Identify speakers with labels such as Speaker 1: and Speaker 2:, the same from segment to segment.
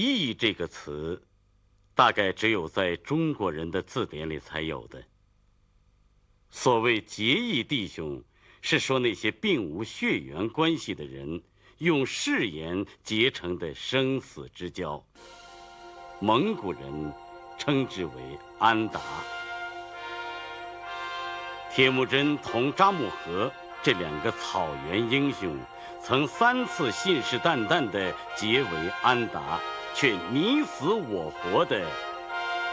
Speaker 1: 义这个词，大概只有在中国人的字典里才有的。所谓结义弟兄，是说那些并无血缘关系的人用誓言结成的生死之交。蒙古人称之为安达。铁木真同扎木合这2个草原英雄，曾3次信誓旦旦地结为安达，却你死我活地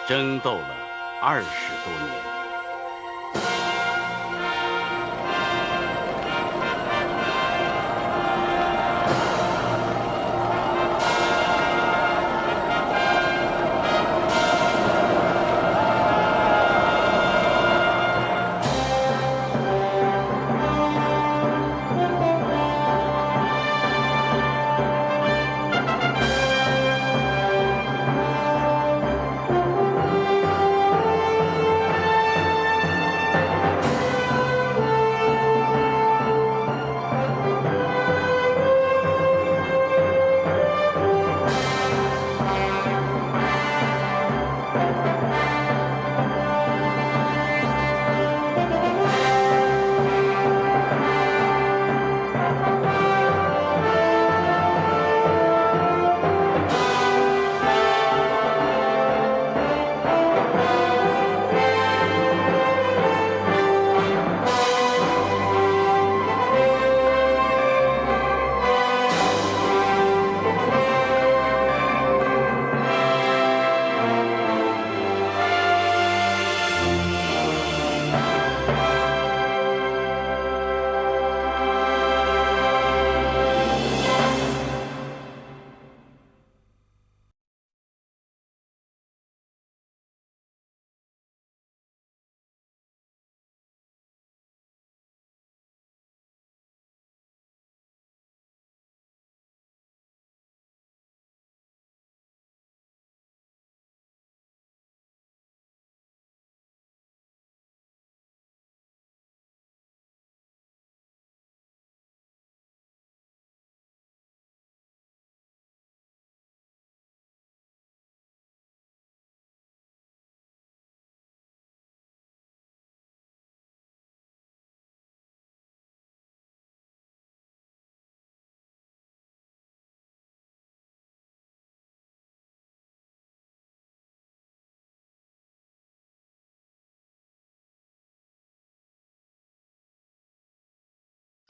Speaker 1: 争斗了20多年。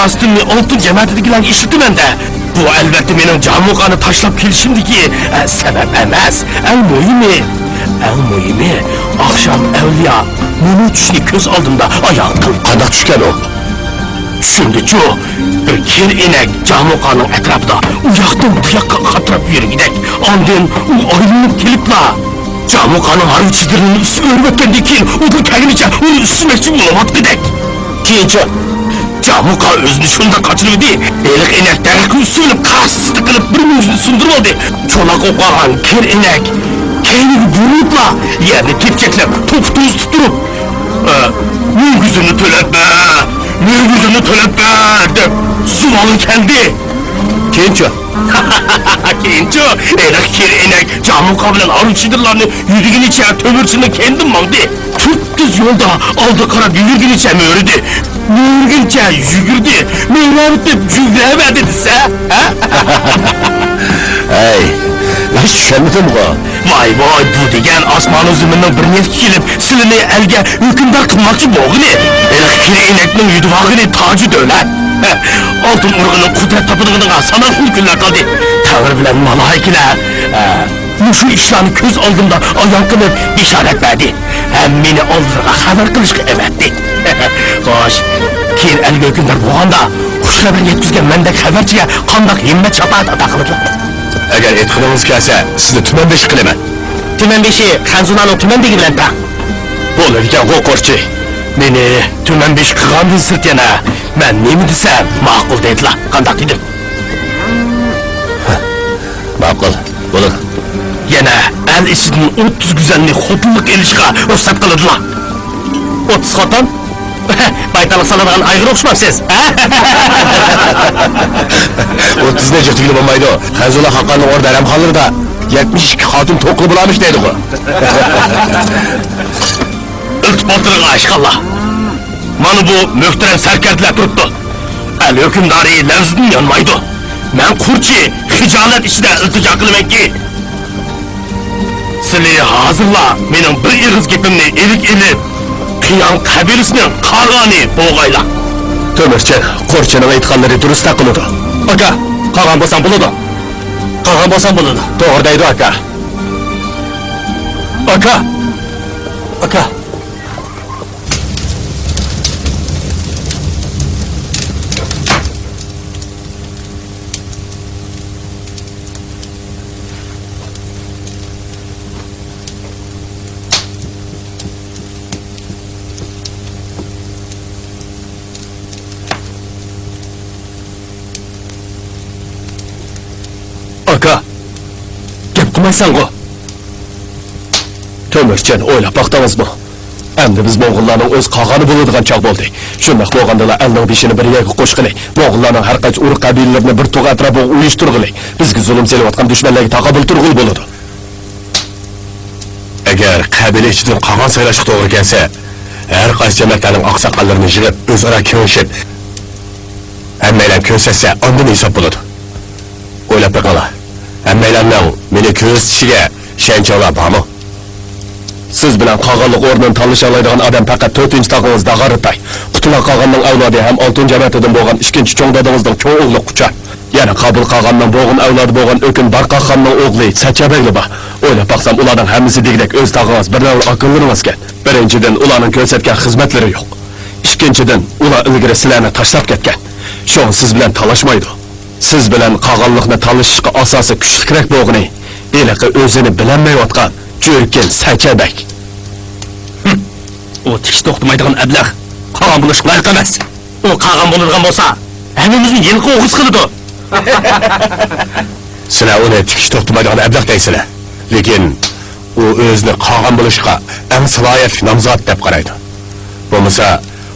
Speaker 2: Aslında oltun cemaatidekiler işittim de. Bu elbette benim Camuqani taşlap kelishimdeki sebep emas. En muhimi akşam evliya meni tushni ko'z oldimda oyog'idan qandoq tushgan u. Tushundichu, bir kel enak Camuqanining atrofida u yoqdan bu yoqqa qatirib yurgidek. Ondan u oylanib kelibla. Camuqanining haruchidirini üstüne örüp o'tgandan keyin u kelganicha uni usmoqchi bo'layotgandek. Keyinchi Camuqa özünü şunda kaçırdı. Elik enek daraxtni ustiga qarsizlik qilib bir o'zini sindirib oldi. Cho'loq o'qagan ker enek keyniga burilibla yerni tepchaklab to'p-to'z turib "Mengizini to'latma" deb suvoli keldi. Keyinchi elik ker enek Camuqa bilan aruchidirlarni yurgunicha to'mirchini kendim oldi. 400 yo'lda oldi qarab yurgunicha mo'ridi. Yürgünce yürüdü, meyravut deb yürüyemedi dese, ha?
Speaker 3: Hey, ben düşünmedim bu.
Speaker 2: Vay bu degen asmanın zümründen bir nefki gelip silini elge hükümdar kılmakçı boğunu. Elekiri inekinin yüdüvağını tacı dövler. Altın urğunun kudret tapınığının sanatlı günler kaldı. Tanrı bilen malaikeler. Şu işlerini göz aldığımda ayağım kılıp işaret verdi. Hem beni aldırga haber kılışkı emetti. Hoş, keyin elge hükümdar boğanda xush xabar yetkizgan mendek xabarchiga qandoq himmat shafaat ato qiliblar.
Speaker 3: Agar e'tiqodingiz kelsa, sizni tuman beshi qilaman.
Speaker 2: Tuman beshi Xanzunaning tumandagi bilan taq.
Speaker 3: Bo'ladigan qo'rqorchi.
Speaker 2: Meni tuman beshi qilgandan sirt yana men nima desam ma'qul deydilar. Qandoq dedim?
Speaker 3: Ma'qul, bo'ladi.
Speaker 2: Yana el ishining 30 go'zallik xotinlik elishga ruxsat qiladilar. 30 xotin? Baytalık saladigan ayg'ir o'xshamsiz.
Speaker 3: 30 ne juftigini bo'lmaydi. Xanzula Haqqonning o'rda haramxonlarida 72 xotin to'qli bo'lamish deydi ku.
Speaker 2: İltifatlarına aşkallah. Mana bu möhtərəm sərkərdiler turuptu. El hükümdarı levzidin yanmaydı. Men kurçi, hicalet içinde iltica kılmak ki. Sili hazırla, benim bir iriz gepimni elik elip, Qiyan kabirisinin qağani boğayla.
Speaker 3: Tömürçen, Qorçen'in aytqanları dürüst kılıdı.
Speaker 2: Aka, qağan bosan buludu. Qağan bosan buludu.
Speaker 3: Doğrudaydı aka.
Speaker 2: Aka. Aka.
Speaker 3: Aka, gep qilmaysan ku. Tömürçen, o'ylab baqdingizmi? Endi biz Moğollarning o'z qog'oni bo'ladigan chog' bo'ldi. Shundoq bo'lganda elning beshini bir yerga qo'shqilik. Moğollarning har qaysi urug' qabilalarini bir to'g'a atrofiga uyushtirgilik. Bizga zulm selayotgan dushmanlarga taqobil turg'il bo'ladi. Agar qabila ichidan qog'on saylash to'g'ri kelsa, har qaysi jamiyatlarning oqsoqollarini yig'ib, o'zaro ko'rishib, hammalar ko'rsatsa, ondan hisob bo'ladi. O'ylab baqala. Hammalarning meni ko'rsatishiga ishonchlar bormi? Siz bilan qog'onlik o'rnini tanlasha oladigan odam faqat 4-tog'ingiz Dag'aritay. Qutula qog'onning avlodi ham 6-jamiyatidan bo'lgan 2-cho'ng dadangizning cho'ng o'g'li Quchar. Yana Qabul qog'onning bo'g'in avlodi bo'lgan O'kin Barqoxonning o'g'li Sachabagli bor. O'ylab baqsam ularning hammasi degdek o'z tog'ingiz bir davr aqllarimiz ekan. Birinchidan ularning ko'rsatgan xizmatlari yo'q. Ikkinchidan ular ilgari sizlarni tashlab ketgan. Sho'ng siz bilan talashmaydi. Siz bilan qog'onlikni talashishga asosi kuchlikroq bo'g'ini, eliqi o'zini bilinmayotgan Jo'rkin Sachabak.
Speaker 2: O tikish to'xtamaydigan ablah qog'on bo'lishga loyiq emas. O qog'on bo'ladigan bo'lsa, hammamizni yilqi o'g'iz qiladi.
Speaker 3: Sizlar uni tikish to'xtamaydigan ablah deysizlar. Lekin u o'zini qog'on bo'lishga eng salohiyatli nomzod deb qaraydi. Bo'lmasa,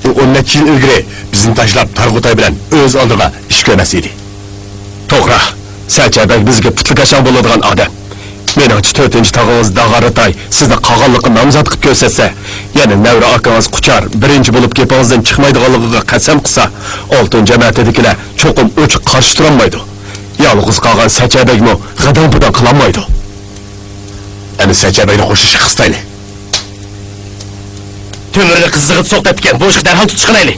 Speaker 3: u 10 yil ilgari bizni tashlab Targ'utay bilan o'z oldiga ish ko'rmas edi. To'g'ri, Sachabak bizga putlikashon bo'ladigan odam. Meningcha 4-tog'ingiz Dag'aritay sizni qog'onlikqa nomzod qilib ko'rsatsa, yana Navra akangiz Quchar birinchi bo'lib kepingizdan chiqmaydiganligiga qasam qilsa, 6-jamiyatidagilar cho'qim o'chiq qarshi turolmaydi. Yolg'iz qolgan Sachabakmi g'adam-budan qilolmaydi. Ana Sachabakni qo'shishga qistayli.
Speaker 2: Tömürni qizig'ib so'qtatgan, bu ishni darhol tutish qilaylik.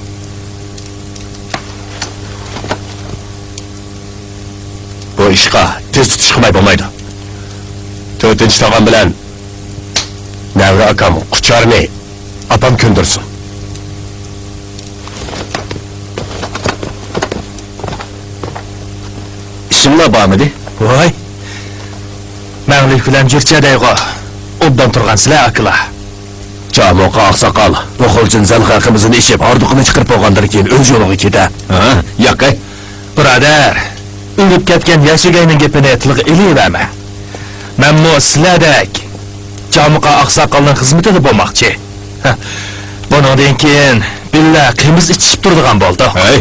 Speaker 3: Bu ishga tez tutish qilmay bo'lmaydi. 4-tog'am bilan Navra akam Qucharni apam ko'ndirsin. Ishinglar bormidi?
Speaker 2: Voy. Ma'nlik bilan jirchadaygo obdan turgansizlar akla.
Speaker 3: Jamoqa oqsoqol, Mo'g'ulchin zalxaqimizni ishib, orduqini chiqarib olgandan keyin o'z yo'liga ketdi. Ha, yo'q.
Speaker 2: Birodar, o'lib ketgan yashagayning gapini tilga eliyverma. Men bu sizlardek Jamoqa oqsoqolning xizmatida bo'lmoqchi. Bundan keyin billa qimiz ichib turadigan bo'ldi.
Speaker 3: Hey,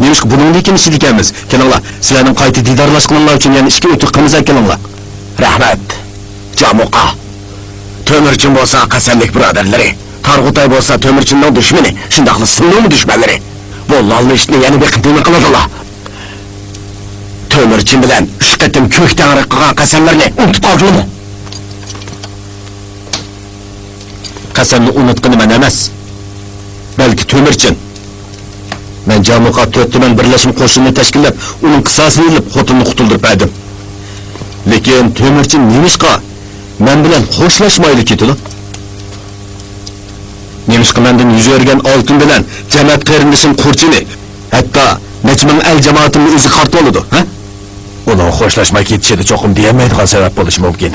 Speaker 3: nemish buningdan keyin ichib ekanmiz. Kelinglar, sizlarning qayta didorlashganlar uchun yana ishga o'tib qimiz kelinglar. Rahmat. Jamoqa. Tömürçin bo'lsa qasamlik birodarlari, Targ'utay bo'lsa Tömürchinning dushmani, shundaqli sinnovmi dushmanlari. Bu lolni ishni yana bir qilib qiladilar. Tömürchin bilan 3 qatim ko'kdan qilgan qasamlarni unutib qoldingmi? Qasamni unutqani men emas. Balki Tömürchin. Men Jamoqa 4 tuman birlashma qo'shinni tashkillab, uning qisosini olib, xotinni qutuldirib berdim. Lekin Tömürchin nemishqa men bilan xo'shlashmaydi ketdi. Nemishqa mendan yuz o'rgan oltin bilan jamoat qarindishim Qo'rchini, hatto nechming el jamoatimni o'zi qart bo'ladi, ha? Uning xo'shlashmay ketishida cho'qim deyamaydigan sabab bo'lishi mumkin.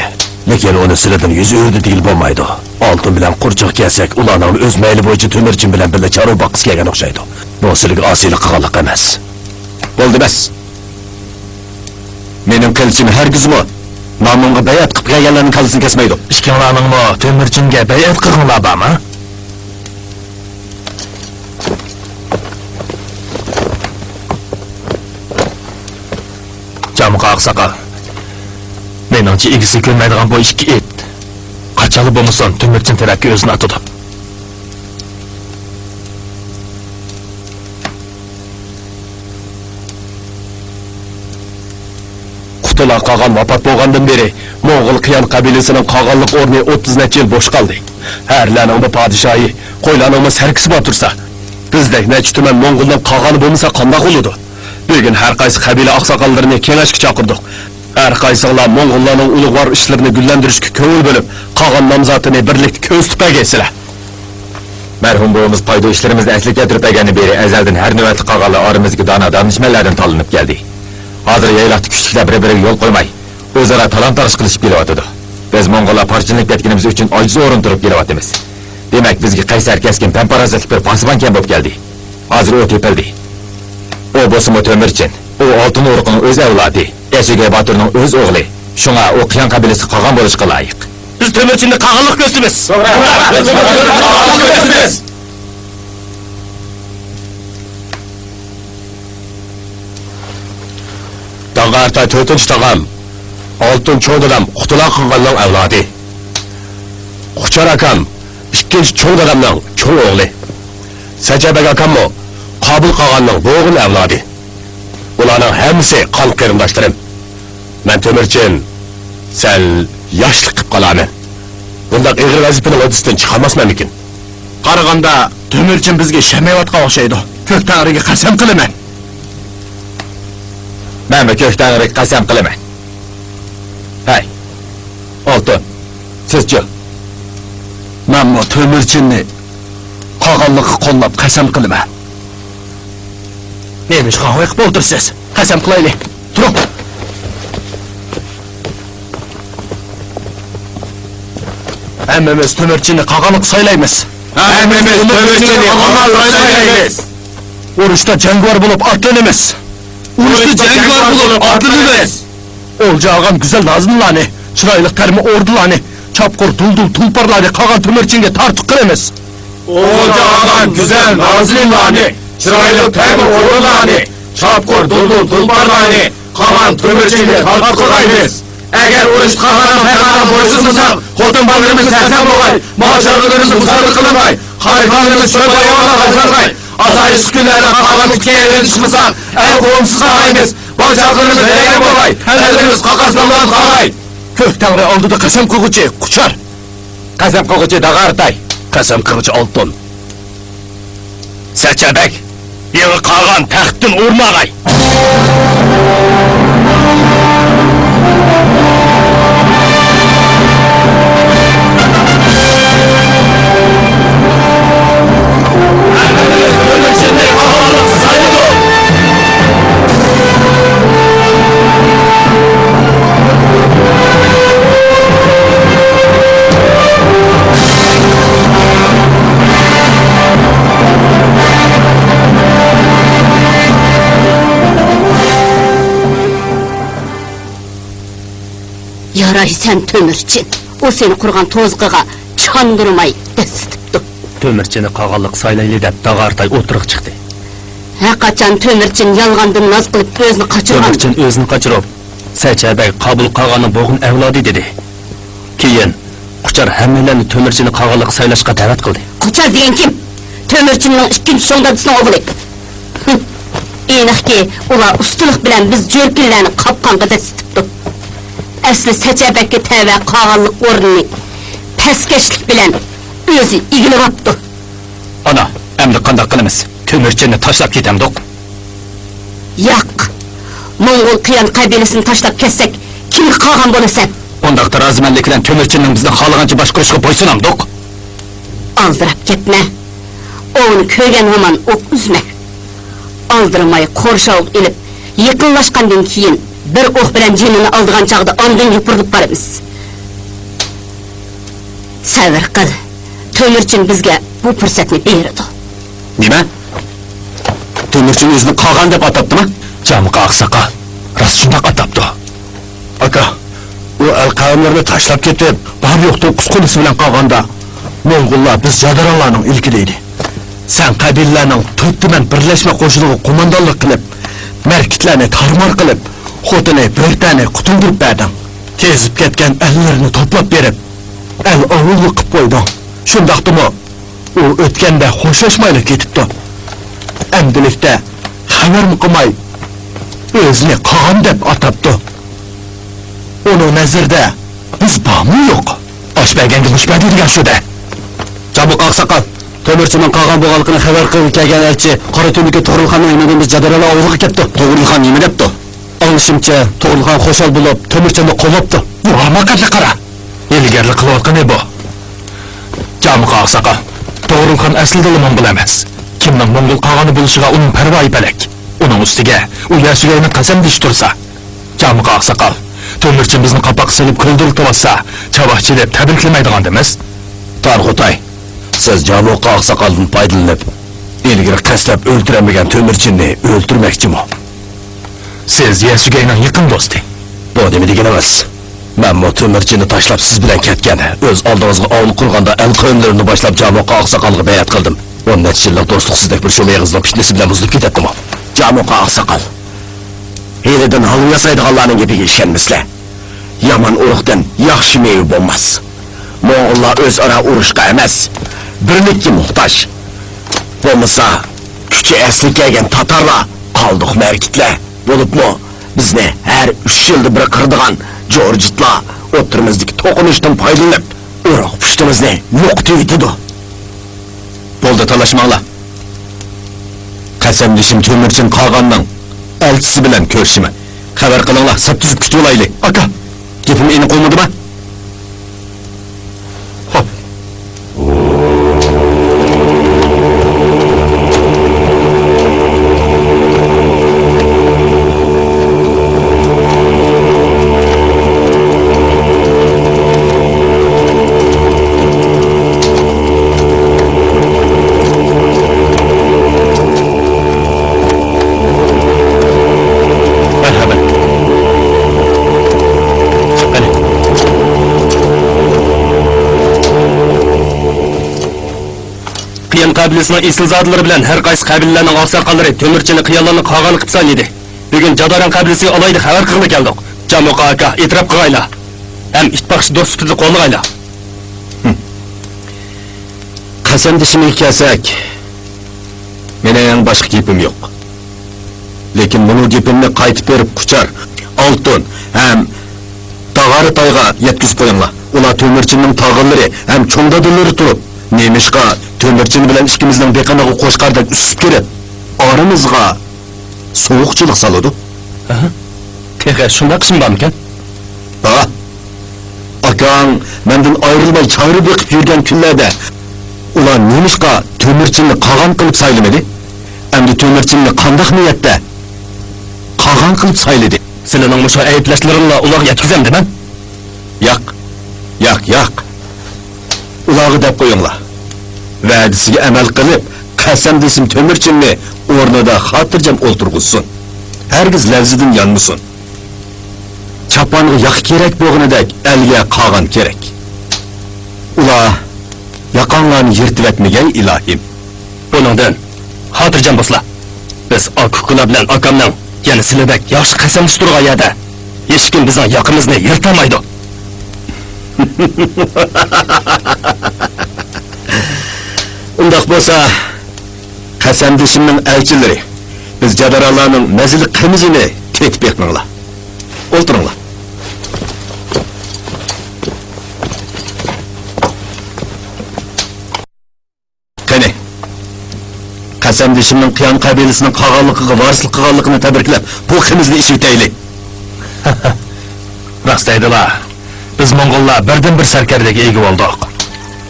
Speaker 3: Lekin uni sizlardan yuz o'rdi deyil bo'lmaydi. Oltin bilan qurchiq kelsak, ularning o'z mayli bo'yicha Tömürchin bilan birga charo boqis kelgan o'xshaydi. Bu sizlarga osiylik qilganlik emas. Bo'ldi bas. Mening qilchim hargizmi nomimga bayat qilib kelganlarning kallasini kesmaydi.
Speaker 2: Ishkinglarningmi Tömürchinga bayat qilganlar bormi? Jamoqa oqsoqol. Meningcha egisi ko'rmaydigan bu ikki it qachali bo'lmasin Temirchin tarafga o'zini atadi. Qutula qolgan vafot bo'lgandan beri Mo'g'ul qiyon qabilasining qolganlik o'rni 30 necha yil bo'sh qoldi. Harlarning bu podshoyi, qo'ylarning sarkisi bor tursa, bizdek necha tuman Mo'g'uldan qolgani bo'lmasa qanday bo'ladi? Bugun har qaysi qabila oqsoqollarini kengashga chaqirdik. Har qaysilar Mo'g'ullarning ulug'vor ishlarini gullantirishga ko'ngil bo'lib, qolgan nomzodini birlikda ko'z tutmaysizlar.
Speaker 3: Merhum boğumuz paydo işlerimizni eslik getirip egeni beri ezelden her nöbetli kağalı aramızdaki danışmelerden talınıp geldi. Hazır yaylaqtı küçükler bir-biriga yol koymay, o'zaro talon tarış qilishib kelyapti. Biz Mo'ng'ullar parchinlik etkinimiz uchun ojiz o'rin turib kelyapmiz. Demak, bizga qaysar keskin pamparazlik bir pasibon kam bo'lib keldi. Hozir o tepildi. O bo'lsa Temirchin, o oltin o'riqning o'z avlodi, Esugay Boturning o'z o'g'li. Shunga o qiyon qabilasi qolgan bo'lishga loyiq.
Speaker 2: Biz Temirchinni qag'inlik ko'stimiz.
Speaker 3: Dağarta 4-chi tog'am, oltin cho'ng dadam Qutula qilganning avlodi. Quchar akam 2-chi cho'ng dadamning cho'ng o'g'li. Sajabek akammo Qabul qolganning bo'g'in avlodi. Ularning hammasi qon qarindoshlarim. Men Temirchin sal yoshlik qilib qolaman. Bundaq ig'ir vazifaning o'tisidan chiqolmasman ekan.
Speaker 2: Qaraganda Temirchin bizga shamayotga o'xshaydi. Ko'k tangriga qasam qilaman.
Speaker 3: Men bu ko'k tangriga qasam qilaman. Hay. Oltin. Sizchi?
Speaker 2: Men bu Temirchinni qog'onlikqa qo'llab qasam qilaman. Nemish qahva qilib o'tirsiz? Qasam qilaylik. Turing. Hammamiz Temirchinni qog'onlik saylaymiz.
Speaker 3: Hammamiz Temirchinni qog'onlik saylaymiz.
Speaker 2: Urushda jangovar bo'lib otlanamiz. Urushda jangovar bo'lib otlanamiz. O'lja olgan go'zal nazmlarni, chiroyli tarmi ordularni, chopqur duldul tulparlarni qolgan Temirchinga tortiq qilamiz.
Speaker 3: O'lja olgan go'zal nazmlarni, chiroyli tarmi ordularni, chopqur duldul tulparlarni qolgan Temirchinga tortiq qilamiz. Eğer urush qahraman payqambar bo'lishimizdan xotin bolalarimiz sarson bo'lmay, mojarlarimizni buzarlik qilmay, hayvonlarimiz cho'bayona qazanmay, asayish kunlarda qahraman kutgan chiqmasak, el qo'msiz qolmaymiz. Mojarlarimiz nega bo'lmay, elimiz qaqasdan qalay.
Speaker 2: Ko'k tangri oldida qasam qilg'uchi Quchar.
Speaker 3: Qasam qilg'uchi Dag'artay.
Speaker 2: Qasam qilg'uchi Oltin. Sajabek, yig'i qolgan taxtdan o'rmag'ay.
Speaker 4: Yaray sen Temirchin, o seni qurgan to'zg'iga chondurmay desitibdi.
Speaker 2: Temirchinni qog'onlik saylayli deb Dag'artay o'tiriq chiqdi.
Speaker 4: Ha qachon Temirchin yolg'ondan noz qilib o'zini qochirgan.
Speaker 2: Temirchin o'zini qochirib, Sajabek qabul qilganning bo'g'in avlodi dedi. Keyin Quchar hammalarni Temirchinni qog'onlik saylashga da'vat qildi.
Speaker 4: Quchar degan kim? Temirchinning ikkinchi sho'ngdadisining o'g'li. Aniqki, ular ustulik bilan biz jo'rkillarni qopqonga desitibdi. Asli Sajabekka tava qog'onlik o'rnini paskashlik bilan o'zi igilib olibdi.
Speaker 2: Ana, endi qanday qilamiz? Temirchinni tashlab ketamdiq.
Speaker 4: Yo'q. Mo'ng'ul qiyon qabilasini tashlab ketsak, kimga qolgan bo'lasan?
Speaker 2: Ondaqda rozimanlik bilan Temirchinning bizni xohlagancha boshqarishga bo'ysunamdiq.
Speaker 4: Aldirab ketma. O'g'ni ko'rgan hamon o'q uzma. Aldirmay qo'rshovib ilib, yaqinlashgandan keyin bir o'q bilan jinini oldigan chaqda ondan yupurilib boramiz. Sabr qil. Temirchin bizga bu fursatni berdi.
Speaker 2: Nima? Temirchin o'zini qolgan deb atabdimi? Jamqa oqsoqol. Rost shunday atabdi. Aka, u alqavlarni tashlab ketib, bar yo'qda qusqunisi bilan qolganda Mo'ng'ullar biz jadaronlarning ilkiliydi. Sen qabilalarning 4 tuman birlashma qo'shiniga qo'mondonlik qilib, markitlarni tarmor qilib, xotini Britaniya qutundirib berding.
Speaker 3: kezib ketgan ellerini toplab berib, el ovullu qilib qo'yding. Shundaqdimi? U o'tganda xo'shlashmayli ketibdi. Endilikda xabarmi qilmay o'zini qog'on deb atabdi. Uning nazarda biz bormi yo'q? Oshbaganga mushbadi degan shu-da. Jamuq oqsoqol, To'mirchining qog'on bo'lganligini xabar qilib kelgan elchi Qora To'mirga To'g'rilxonning o'ynagan Jadaralar ovulga ketdi. To'g'rilxon nima debdi? Olishimcha To'g'rilxon xo'shal bo'lib To'mirchini qo'llabdi. Muhammadga qara. Ilgari qilayotgan bu. Jamuq oqsoqol, To'g'rilxon aslida Mongol emas. Kimning Mongol qog'oni bo'lishiga uning parvoyi balak. Uning ustiga u Yasugayni qasam dish tursa, Jamuq oqsoqol, To'mirchi bizni qapoq silib ko'ldirib olsa, chavoqchi deb tabriklamaydigan emas. Targ'utay, siz Jamuq oqsoqoldan foydalanib, ilgari qaslab o'ltiramagan To'mirchini o'ltirmoqchimi? Siz Yasugayning yaqin do'sti. Bu nima deganingiz? Men bu To'mirchini tashlab siz bilan ketgan, o'z oldingizga ovul qurganda el qo'yinlarini boshlab Jamuq oqsoqolga bayat qildim. 10 yillik do'stlik sizdek bir sho'ma yig'izli pishnisi bilan buzilib ketadimi? Jamuq oqsoqol, hilidan halı yasaydiganlarning gapiga ishonmaslar. Yaman urug'dan yaxshi meva bo'lmas. Mo'g'ullar o'zaro urushga emas, birlikka muhtoj. Bo'lmasa, kuchi asli kelgan tatarlar qoldiq markitlar bo'libmi? Bizni har 3 yilda bir qirdigan Jorjitlar o'tirimizdagi to'qinishdan foydalanib, urug' pushtimizni yo'qotib yetdi. Bo'ldi, talashmanglar. Qasamdishim To'mirchin qolganning elchisi bilan ko'rishiman. Xabar qilinglar, saptizib kutib olaylik. Aka, gapim eni qo'ymadimi? Xo'p. Qabiləsinin esilzadları bilan har qaysi qabilalarning oqsoqollari To'mirchini qiyonlarni qog'on qilib sanaydi. Bugun Jadoran qabilasiga olaydi xabar qilib keldik. Jamuq aka, e'tirof qilinglar. Ham ittifoqchi do'st sifatida qo'llaylar. Qasamdishimga kelsak, mening boshqa gapim yo'q. Lekin buni gapimni qaytib berib quchar, oltin ham tog'ari toyga yetkazib qo'yinglar. Ular To'mirchining tog'illari ham cho'ngdadilari turib, nemishqa To'mirchin bilan ikkimizning beqanoq qo'shqardek usib kelib, oramizga sovuqchilik soladi. Texar shunday qism bormikan? Ha. Akang mendan ayrilmay chayri beqib yurgan kunlarda ular nemishqa To'mirchinni qog'on qilib saylamadi? Endi To'mirchinni qanday niyatda qog'on qilib sayladi? Sizlarning musho ayblashlaringni ularga yetkazamdi men? Yo'q. Ularga deb qo'yinglar. Va'dasiga amal qilib, qasamdishim To'mirchinni o'rnida xotirjam o'ltirg'izsin. Hargiz lavzidan yonmasin. Chaponga yaq kerak bo'lganidek elga qog'on kerak. Ular yaqonlarni yirtib etmagay ilohim. Buningdan xotirjam bo'lsizlar. Biz okuqlar bilan akamning, yana sizlardek yaxshi qasamdish turgan yerda hech kim bizning yoqimizni yirtamaydi. Undaq bo'lsa, qasamdishimning elchilari biz Jadaralarning nazili qimizini tetib beqmanglar. O'ltiringlar. Qani, qasamdishimning qiyon qabilasining qog'onligiga varislik qilganligini tabriklab, bu qimizni ishitaylik. Rost aydilar. Biz Mong'ollar birdan bir sarkardaga ega bo'ldik.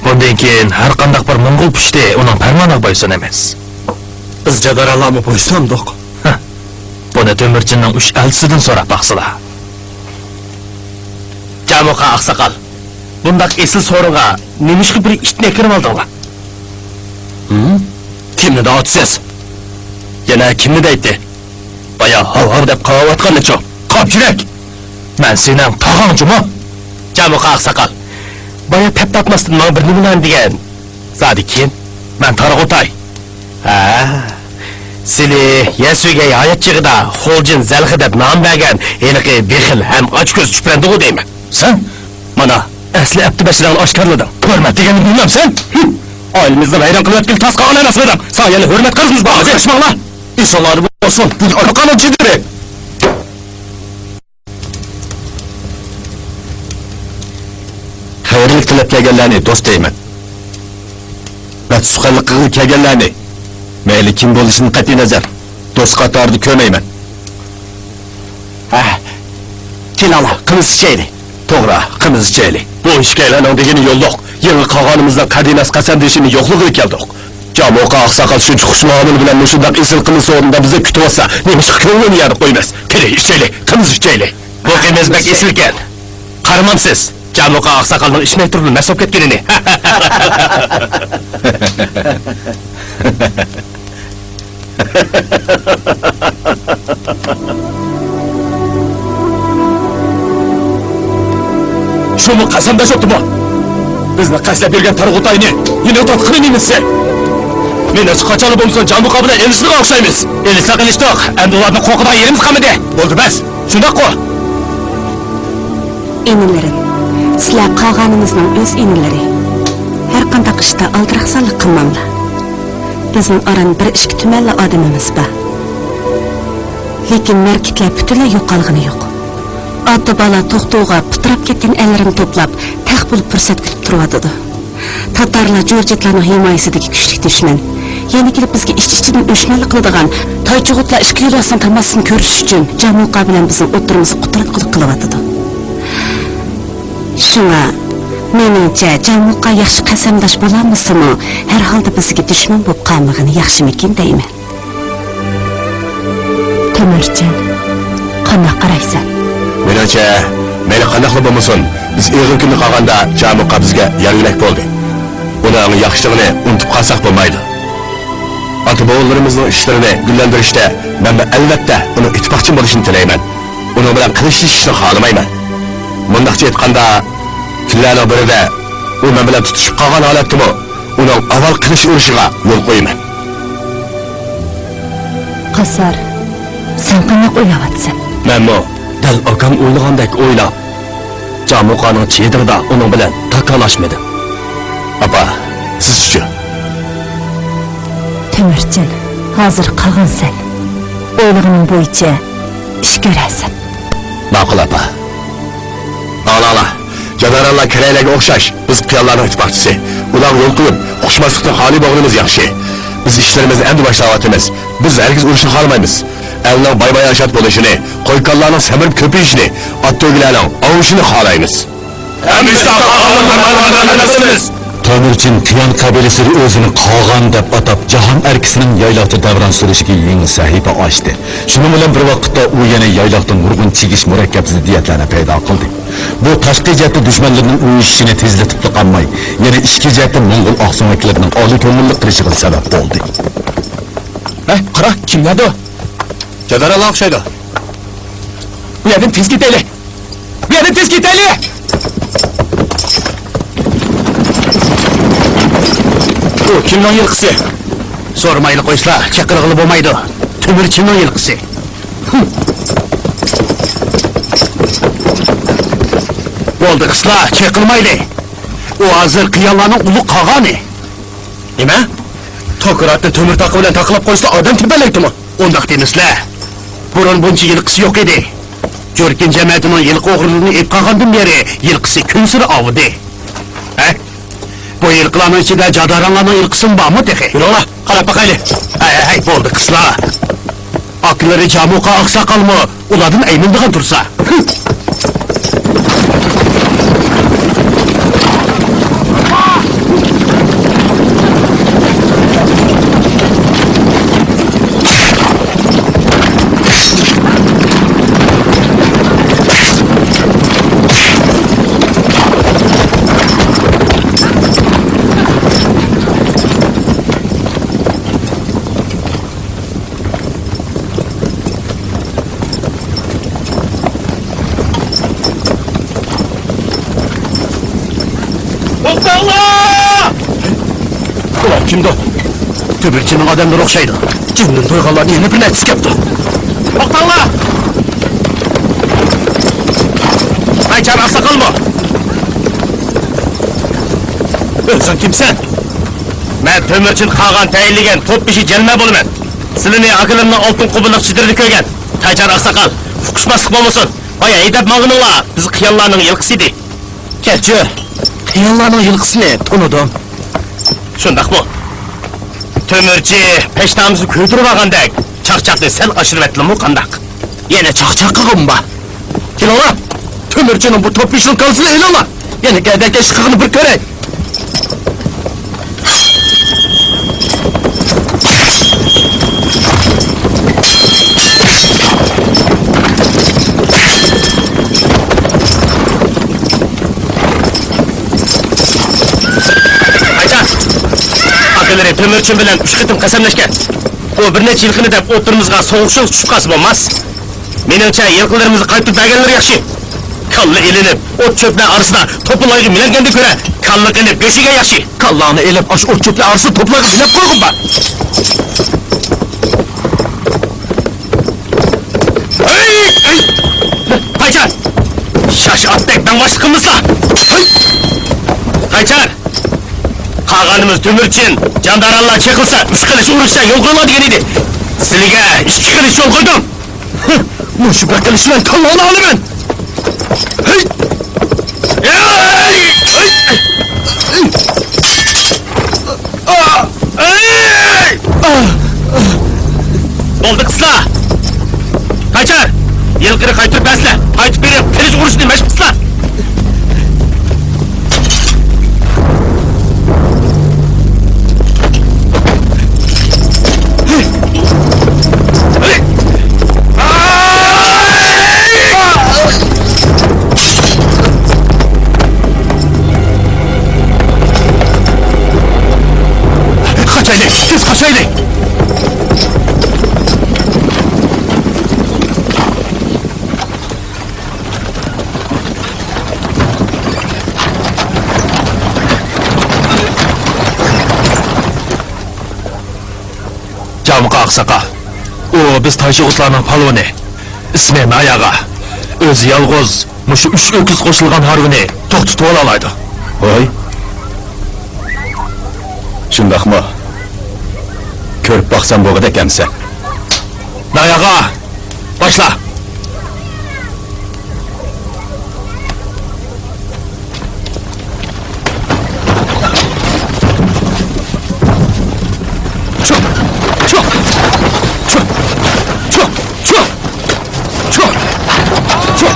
Speaker 3: Bundan keyin har qanday bir Mong'ol pushti uning farmoniga bo'ysun emas. Biz Jadaralarni bo'ysundik. Buni To'mirchinning 3 elchisidan so'rab baqsizlar. Jamuq oqsoqol, bundaq esil so'riga nemishqa bir itni kirib oldinglar? Kimni da'atsiz? Yana kimni deydi? Baya hav deb qavatgancha. Qopchirak. Men sening tog'ongchimi? Jamuq oqsoqol. Baya taptapmasdan men bir nima degan. Zadi kim? Men Targ'utay.
Speaker 2: Sili, Yesüge hayat çığıda Holcun Zelhi deb nam bergen heliqi bexil hem açköz tüprendi o deymi. Sen? Mana, asli Abdi Beşir'ini aşkarladın. Hürmet degeni bilmem sen? Ailemizden hayran kılıp gül tas kalan anası adam. Sağ yani hürmet kızımız bağlı. Karışma lan! İnsanları bu olsun. Bu arkanın ciddi. Xayrlik tilab kelganlarni do'st deyman. Va suqanlik qilib kelganlarni mayli kim bo'lishini qat'iy nazar do'st qatorida ko'rmayman. Kelala, qimiz ichayli. To'g'ri, qimiz ichayli. Bu ishga aylanan degani yo'l yo'q. Yangi qog'onimizdan qadinas qasam deshini yo'qligiga keldik. Jamoqa oqsoqol shuncha xushmuomil bilan mushundaq esil qimiz o'rnida bizni kutib olsa, nima ko'ngilni yarib qo'ymas. Keling, ichayli, qimiz ichayli. Bu qimiz bak esilgan. Qaramamsiz. Jamoqa oqsoqolning ishmay turib nasab ketganini. Şunu qasamdashibdi bu. Bizni qaslab bergan Targ'utayni yana tatqiningiz sen. Men hech qachon bo'lmasa Jamoqa bilan elishga o'xshaymiz. Elisa qilishdoq, endi ularni qo'qidan yerimiz qamidi. Bo'ldi bas. Shundoq qo.
Speaker 4: Enilerim, sizlar qog'onimizning o'z enilari. Har qanday ishda aldiraqsanlik qilmanglar. Bizning aran bir ishki tumanli odamimiz bor. Lekin marketlar butunlay yo'qolgani yo'q. Ota bola to'xtovga putrab ketgan ellerini to'plab, taq bo'lib fursat kutib turadi. Tatarlar Jorjetlarning himoyasidagi kuchli dushman. Yana kelib bizga ish-ichidan o'shmanlik qiladigan toychug'utlar ishga yo'lasini tamasini ko'rish uchun Jamoqa bilan bizning o'tirimizni qutratqilik qilyapti. Shunga meningcha Jamoqa yaxshi qasamdosh bo'lamizmi, har holda bizga dushman bo'lib qolmagani yaxshimikin deyman. Temirjon, qanday qaraysan?
Speaker 3: Menimcha, meni qanday bo'lmasin, biz eg'ir kunni qolganda Jamoqa bizga yargilak bo'ldi. Uning yaxshiligini unutib qolsak bo'lmaydi. Ota-bobolarimizning ishlarini gullantirishda men albatta uni ittifoqchi bo'lishini tilayman. Uni bilan qilishishni xohlamayman. Bundaqcha aytganda, kunlarning birida u men bilan tutishib qolgan holatda uning avval qilish urishiga yo'l qo'yman.
Speaker 4: Qasar, sen qanday o'ylayapsan?
Speaker 2: Menmi dal akam o'ylagandek o'ylab, Jamoqaning chedirida uning bilan takalashmadi.
Speaker 3: Apa, sizchi?
Speaker 4: Temirjon, hozir qolgansan. O'ylig'ing bo'yicha ish ko'rasan.
Speaker 3: Ma'qul apa. Ala, Jadaranlar kereylerge o'xshash, biz qiyonlarning ittifoqchisi. Ular yo'l qo'yib, xushmaslikdan xoli bo'lganimiz yaxshi. Biz ishlarimizni endi boshlayapmiz. Biz hargiz urushni xohlamaymiz. Elning bay-bay yashat bo'lishini, qo'yqonlarning samirib ko'payishini, ot-to'ylarning ovushini xohlaymiz. Hem biz
Speaker 5: Temirjon Qiyon qabilasi o'zini qog'on deb atab jahon erkisining yayloqda davron surishiga yangi sahifa ochdi. Shuning bilan bir vaqtda u yana yayloqdan nurg'un chigish murakkab ziddiyatlarni paydo qildi. Bu tashqi jihatda dushmanlarning uyushishini tezlatib qolmay, yana ichki jihatda Mo'ng'ul oqsomaklarining oliy ko'ngillik qilishiga sabab bo'ldi.
Speaker 2: Qara, kimlardir?
Speaker 3: Jadaranlar o'xshaydi.
Speaker 2: Bu yerdan tez ketaylik. Bu yerdan tez ketaylik. Bu kimning yilqisi? So'ramayli qo'yishlar, chaqirg'ili bo'lmaydi. Temirchining yilqisi. Bo'ldi qizlar, chaqirmayli. U hozir qiyonlarning ulug' qog'oni. Nima? To'kratni temir taqi bilan taqlab qo'ysa odam tepalaydimi? Undaq demislar. Burun buncha yilqisi yo'q edi. Jo'rkin jamiyatining yilqi o'g'riligini ep qolgandan beri yilqisi kun siri ovdi. Bu yilqilarning ichida Jadaranlarning yilqisi bormi tehi? Yo'q, qarab baqayli. Hay, bo'ldi qizlar. Aqllari Jamoqa oqsoqolmi? Ulardan aymindigan tursa. Ulan kimdi? Temirchining odamlari o'xshaydi. Cümden toyğanlar yeni bir nətis kepti. Toxtanglar! Qayçar Aqsaqal mı? Özün kimsen? Ben Tömürçin Qağan tayinligen top işi gelme bulumen. Silini akılımla altın kubuluk çidirdi köygen. Qayçar Aqsaqal, fukushmaslık bolmasın. Baya eydep mağınınla, biz qiyallarının yılqısıydı. Kelçi, qiyallarının yılqısı ne? Tunudum. Şundak mı? Tömürçi peştamızı köydürüp ağandek. Çakçaklı sen aşırı etli mu kandak? Yine çakçaklığı ba? Gel ola! Tömürçinin bu top işin kalsın el ola! Yine gədək şıkkığını bir körek! Akılları Tömürçin bilen üç kıtım kasamleşken. O bir neçe yılkını dep oturumuzga soğukşun şuşkası bolmaz. Menimçe yılkılarımızı kaytıp bergenler yakşı. Kallı elinip, ot çöple arasına topulayı milergendi göre kallı qilib göşüge yakşı. Kallağını elip aş ot çöple arası topulayı milep koygun ba. Qayçar! Şaş attek ben başlıkımızla! Qayçar! Qağanımız Tömürçin, jandaralla çekilse, üç kılıç uğruşta yol koyma degeniydi. Silige iki kılıç yol koydum. Muşu bir kılıç ben kallağını alımen. Oldu kısla! Qayçar! Yılgırı kaytırıp besle! Kaytıp verip kılıç uğruşunu meşk kısla! Kaçaylı! Siz kaçaylı! Camıqa Aqsaqal. O biz Tayşıqutlarning palvoni. İsmi Nayağa. Özü yalğız, muşu üç öküz qo'shilgan harvini to'xtatib olalaydı.
Speaker 3: Oy. Şundak mı? Körüp baksan boğada ekemse.
Speaker 2: Nayağa, başla. Çok, çok, çok, çok, çok, çok, çok,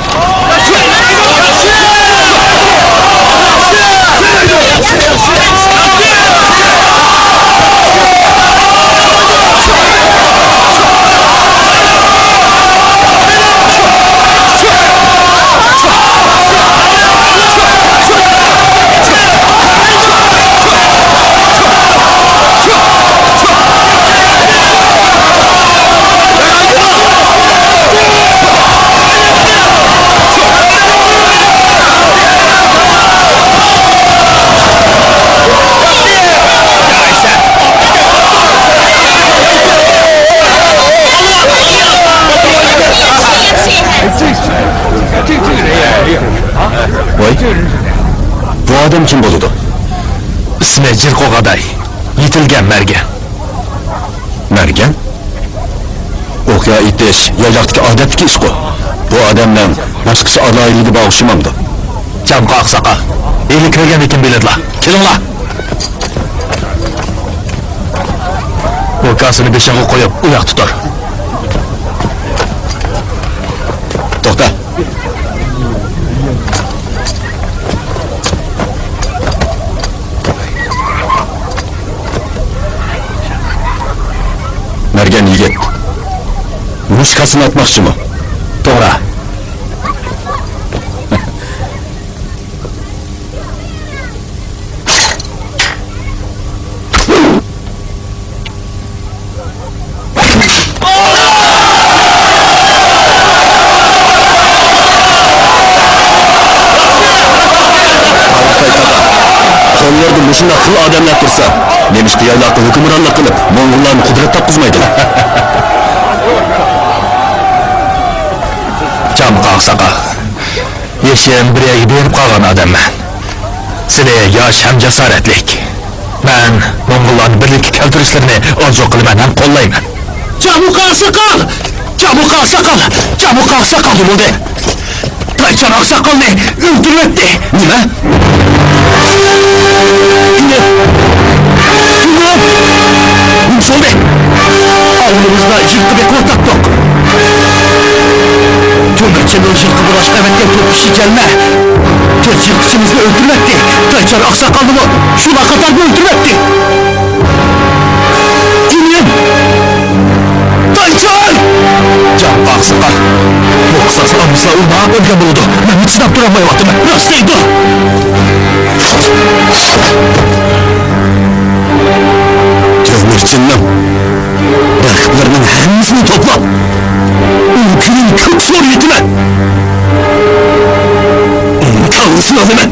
Speaker 3: Oy. Bu adam kim boludu?
Speaker 2: İsmi Cirkoğaday. Yitilgen mergen.
Speaker 3: Mergen? Okuya ittiş, yaylaktaki adetki iş bu. Bu adamdan başkası alaylığı bağışımamdı.
Speaker 2: Camıqa Aqsaqal. Eli köygen ekin bilirla. Kelin la. Orkasını beşağı koyup uyak tutar.
Speaker 3: Toxta. Mergen yigit. Muşkasını atmakçı mı?
Speaker 2: Doğru.
Speaker 3: Sonlarda muşun akıllı adamlar dursa. Nemişki yaylaqda hükümranlık kılıp, Moğollarını kudret tapkızmaydılar. Camqa Aqsaqal, yaşayan bir yegi berip qalğan adamman. Seni yosh ham jasoratlik. Men Moğollarni birlikka keltirishlarini orzu qilaman ham qo'llayman. Jamuqa Aqsaqal! Jamuqa Aqsaqal! Jamuqa Aqsaqal bo'ldi. Taychan Aqsaqalni o'ldiryapti. Nima? Nima bo'ldi? Avlumizda yilqibek o'rtaqdoq. To'mirchining yilqi burashqa avatgan to'rt kishi kelma. To'rt yilqichimizni o'ldiryapti. Taychan Aqsaqalni shuna qatorda o'ldiryapti. Kim? Taychan! Jamuqa Aqsaqal. Bu qisasi amsa o'lmab o'lgan bo'ldi. Men chidab turolmayapman. Rost deydi. To'mirchining raqiblarning hammasini to'plab, uni ko'p so'rayapman. Uni kallasini olaman.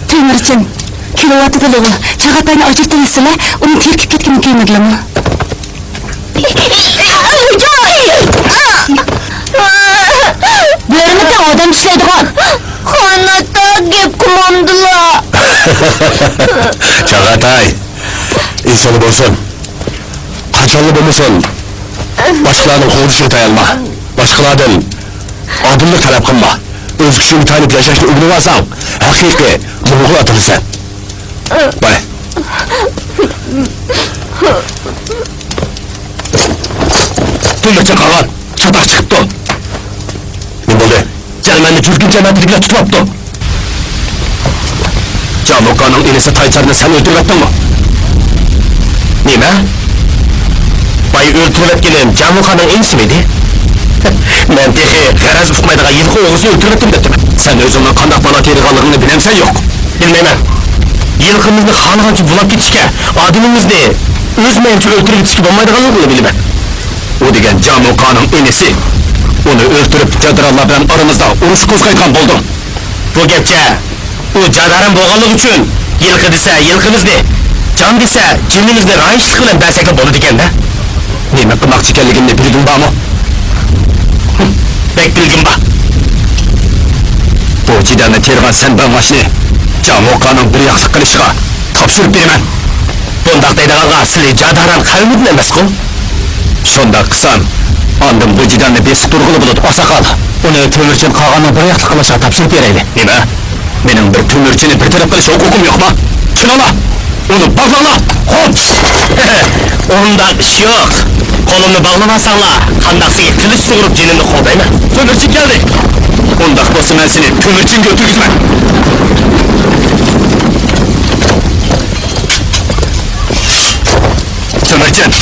Speaker 4: To'mirchin, kilovatida lo'g'i, chag'atayni ajirtirsizlar, uni terkib ketgan kelmadinglarmi? Bo'rimida odam ishlaydigan. Xonada gap qilmamdilar.
Speaker 3: Çağatay, insanı bolsun. Kaçanlı bulmuşsun. Başkalarının kovduşunu dayanma. Başkalardan adımlık talep kılma. Öz kişini tanıyıp yaşaşını ümrü varsan, hakiki muğul atılırsan. Bana. Tümürçe kalan, çatak çıkıptı. Ne oldu? Gelmenli Türk'ün cemaatlikle tutmaptı. Camuka'nın enesi Taycar'ını sen öldürüvettin mi? Nime? Bay öldürüvetkenim Camuka'nın enesi miydi? Men tehi garaz ufmaydığa yılgı oğuzu öldürüvettim dedim. Sen özümün kandak bana teriğalığını bilemsen yok. Bilmeymen. Yılgımızını xanıgancı bulap gitişke, adımımızını özmeyince öldürüp gitişke bulmaydığalığını bilmem. O degen Camuka'nın enesi. Onu öldürüp Cadarallah bilen aramızda uruş kozgaykan buldum. Bu gepçe, o Cadar'ın boğanlık üçün yılgı dese yılgımızını, can dese cinimizni rayışlık bilen berseke bolu degen de. Neyme kılmakçı kelligimni bilgin bağ mı? Bek bilgin bağ. Bu cidanı tergan sen ben başını Camuka'nın bir yaksak kılışıga tapşırıp berimen. Bundak deydiğağa sili Cadar'ın kavmidin emes kıl. Şonda kısan, andım bu cidanı besik durgulu bulut Aqsaqal. Onu Tömürçin kağanın bir yaksak kılışıga tapşırıp bereyli. Nime? Benim bir Tömürçin'i bir taraf kılışı hukukum yok mu? Şunala! Onu bağlala! Hop! Onda iş yok. Kolunu bağlamasanla, kandaksıya kılıç soğurup cinini kovdayma. Tömürçin geldi! Ondak bosu ben seni Tömürçin götürgüzme! Tömürçin!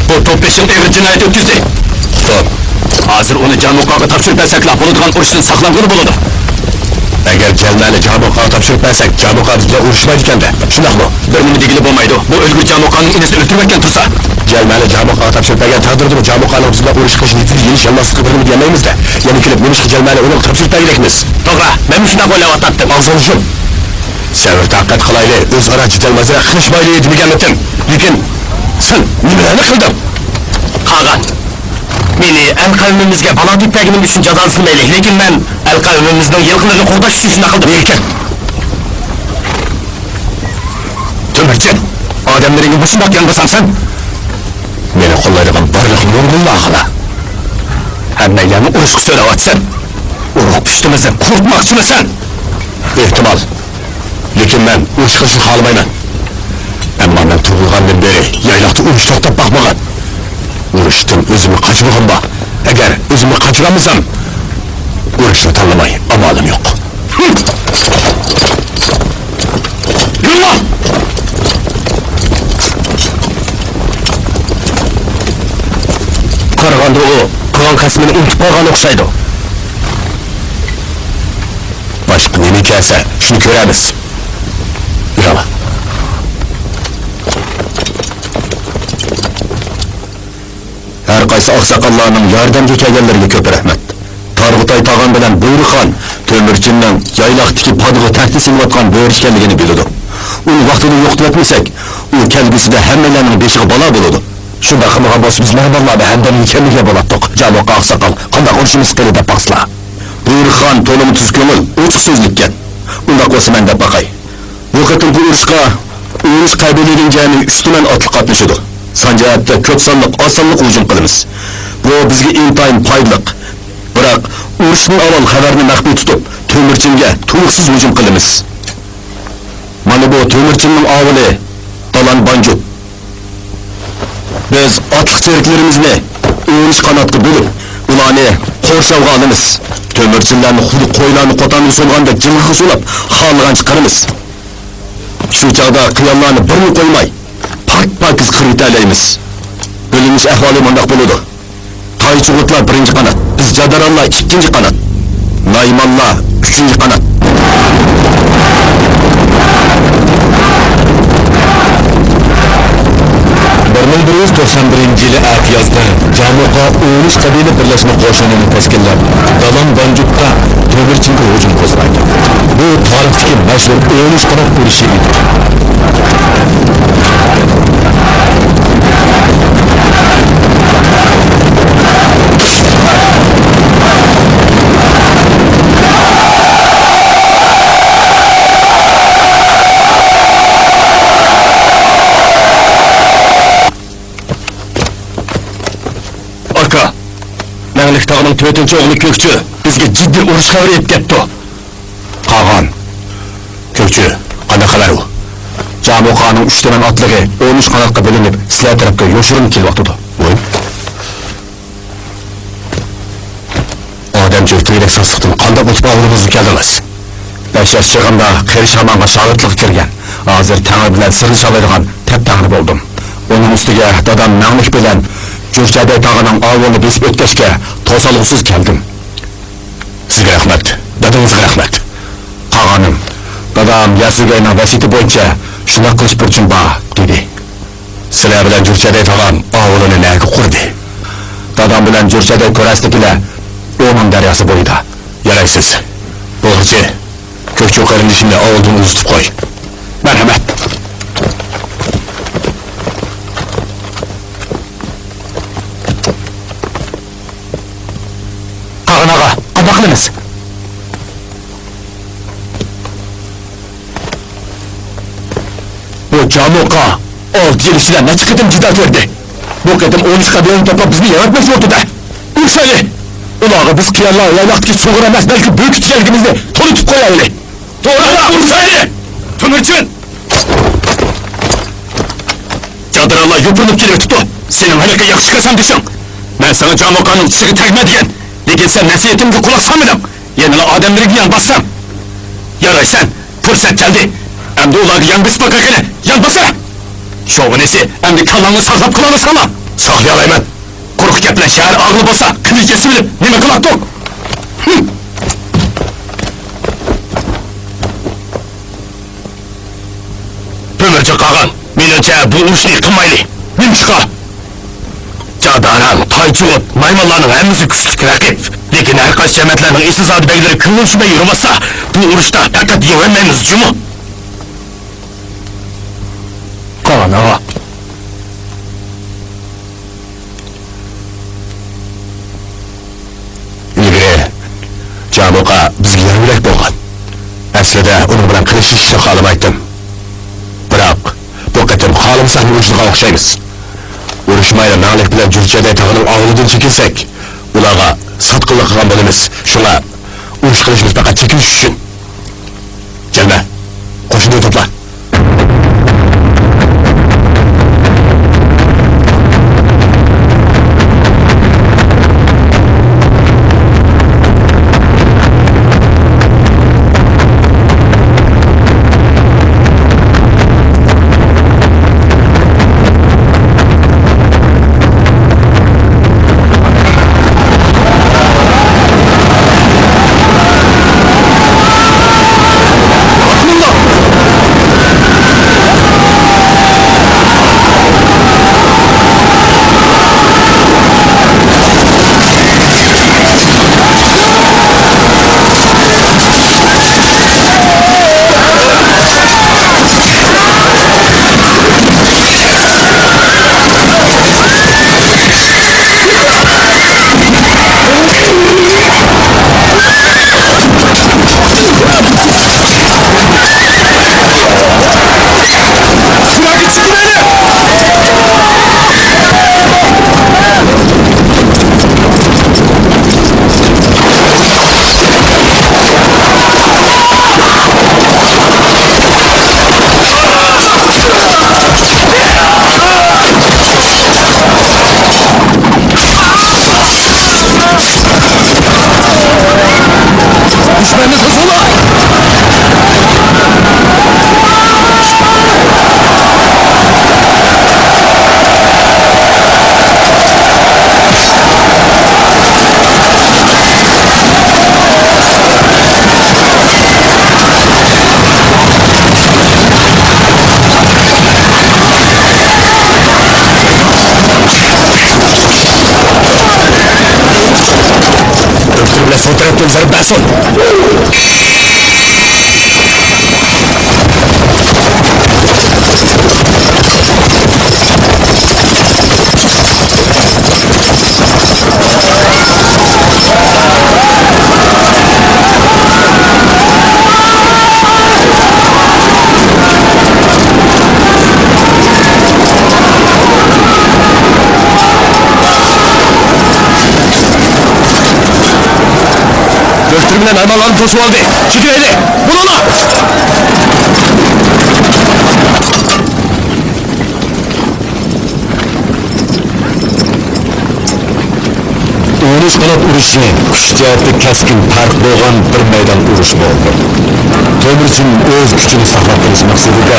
Speaker 3: Bu top peşin devir cinayeti ötküzdü. Top! Hazır onu Camuka'ya tapşırıp etsek laf oludgan uruşun saklangını buludu. Eğer Celmeli Camuka'ya tapşırıp etsek, Camuka bizle uruşmaydıken de, şunak mı? Bölümünü digili bulmaydı, bu ölgür Camuka'nın inesini öldürmekken tursa. Celmeli Camuka'ya tapşırıp egen tağdırdı mı, Camuka'nın bizle uruşkışın itili yeniş yanmazlık kıbrını diyemeyiz de, yani kilip nemiş ki Celmeli onu tapşırıp egilekmiz. Togra, ben şunak öyle avattattım. Ağzınızım. Sevir takat kılaylı, öz ara cidelmezine kışmaylı edimigenmetim. Lekin, sen nimelerini kıldın? Kağan. Meni el kavmimizge bala tüppegimin üçün cazasını beylik, lekin ben el kavmimizden yılgılarını qoğdaş üçün akıldım. Lekin. Tömürçin, adamlarını bu şundak yanbasan sen. Meni kollaydıgan barlık yorgunlu ağıla. Hem meylerini uruşku söyle atsan. Uruq püştümüzden kurtmakçı mısın? İhtimal. Lekin ben uruşkışın halımayman. Ama ben tuğulgandan beri yaylakta uruş toktap bakmagan. Uruştun özümü kaçırmağım ba. Eğer özümü kaçıramızsam, uruşunu tanımay amalım yok. Yallah! qaraganda u qilgan qasmini unutib qolgan o'xshaydi. Boshqa nima kelsa, shuni ko'ramiz. Yura. Har qaysi oqsoqollarning yordamga kelganlariga ko'p rahmat. Targ'utay tog'am bilan Bo'yrixon To'mirchinning yayloqdagi podg'i taxti silayotgan bo'rish ekanligini biladi. Uni vaqtida yo'qotib etmasak, u kelgusida hammalarning beshiga balo bo'ladi. Shunda qilmagan bo'lsa biz mehmonlarni hamdan ekanligiga bo'latdik. Janob oqsoqol, qanday urishimiz kerak deb baqsla. Bo'yrixon to'lim tuz ko'ngil, ochiq so'zlikkan. Unda qo'sa men deb baqay. Bu qatimgi urushga urush qabilasining jami 3 tuman otliq qatnashadi. Sanjatda ko'p sonliq osonlik hujum qilamiz. Bu bizga intayin foydali. Biroq urushning avval xabarini maxfiy tutib, To'mirchinga to'liqsiz hujum qilamiz. Mana bu To'mirchinning avvali Dalan Banju. Biz otliq cheriklarimizni urush qanotga bo'lib, ularni qo'rshavga olamiz. To'mirchinlarni xuddi qo'ylarni qo'tanni so'lganda jilg'i so'lab, xongan chiqaramiz. Shu chog'da qiyonlarni birni qo'ymay, pak-pakiz qiritalaymiz. Bo'linish ahvoli bunday bo'ladi. Toychiliklar birinchi qanot, biz Jadaronlar ikkinchi qanot, Naymanlar uchinchi qanot. 1191-yili Atiyazda Jamuqa Urush qabila birlashma qo'shinini tashkillab, Dalan Banjukka To'mirchinga hujum qo'zg'agan. Bu tarixdagi mashhur Urush qanot urushi edi. Manglik tog'ining 4-o'g'li Ko'kchi bizga jiddiy urush xabari yetkazdi. Qog'on. Ko'kchi, qanday xabar u? Jamuqaning 3 tuman otligi 13 qanotga bo'linib, sizlar tarafga yoshirin kelyapti. Voy. Odam jo'rtiylik sosiqdan qanday o'tib olganimizni keldingiz. 5 yosh chig'imda Qerishamonga shogirdlik kirgan. Hozir Tangri bilan sirli shaladigan tep-tangri bo'ldim. Uning ustiga dadam Manglik bilan Jurchaday tog'ining avvalini besib o'tkashga to'solg'usiz keldim. Sizga rahmat, dadamizga rahmat. Qog'onim, dadam Yasugayning vasiyati bo'yicha shuna qilish burchim bor dedi. Sizlar bilan Jurchaday tog'am avvalini nega qurdi. Dadam bilan Jurchaday ko'rasdikilar O'man daryosi bo'yida. Yaraysiz. Bo'g'chi, Ko'kchi qarindishimni avvaldan uzitib qo'y. Marhamat. Qanday qilamiz? Bu Jamuqa 6 yil ichida necha qatim jidal berdi. Bu qatim 13 qabilani to'plab bizni yaratmoqchi bo'ldi-da. Urshayli. Ularga biz qiyonlar yayloqdagi so'g'ir emas, balki büyük tijalgimizni to'litib qo'yaylik. To'g'ri, urshayli. To'mirchin. Jadaronlar yupurib kelyapti. Sening haliga yaxshi qilsam desang, men sana Jamuqaning tishiga tegmaydigan. Lekin sen nasihatimga quloq solmading. Yana odamlarga yan bassam. Yaraysan, fursat keldi. Endi ularga yan bisma qilgani, yan basa. Sho'g'inisi, endi kallangni saqlab qilamiz-qala. Saqlayalayman. Quruq gap bilan shahar og'li bo'lsa, qiligesi bilib, nima qilaqdiq? To'mirchi qog'on, menimcha bu urushni qilmayli. Nimchiqa? Jadaron, Toychiot, maymonlarning hammasi kuchli raqib. Lekin har qaysi jamoatlarning isizod belgilari ko'ngilshmay yurmasa, bu urushda faqat yengolmaymiz, jumi. Qog'on og'a. Ilgari Jamuqa bizga yurak bo'lgan. Aslida uning bilan qilishishni xohlamaydim. Biroq bu qatim xohlamsan urushga o'xshaymiz. Urushmayla Manglik bilan Jurchaday tog'ining avlidan chekilsak, ularga sotqinlik qilgan bo'lamiz. Shunga urush qilishimiz faqat chekilish uchun. Kelma, qo'shinni to'pla. Mas'ud! Gösterimle mermalarını tosu oldu. Çıkın eli! Vur onu! Uruş qilib urushni kuch jihati kaskin farq bo'lgan bir maydon urush bo'ldi. To'mirchin o'z kuchini saqlab qolish maqsadida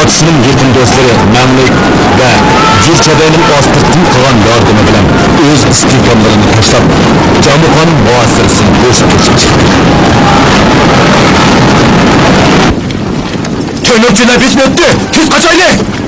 Speaker 3: otasining yaqin do'stlari Mamlik va Jirchadayning ostiqtin qilgan yordami bilan o'z istiqomatlarini tashlab, Jamuqon muassasasini bo'shatishga chiqdi. To'mirchilar bizni o'tdi. Tez qochaylik!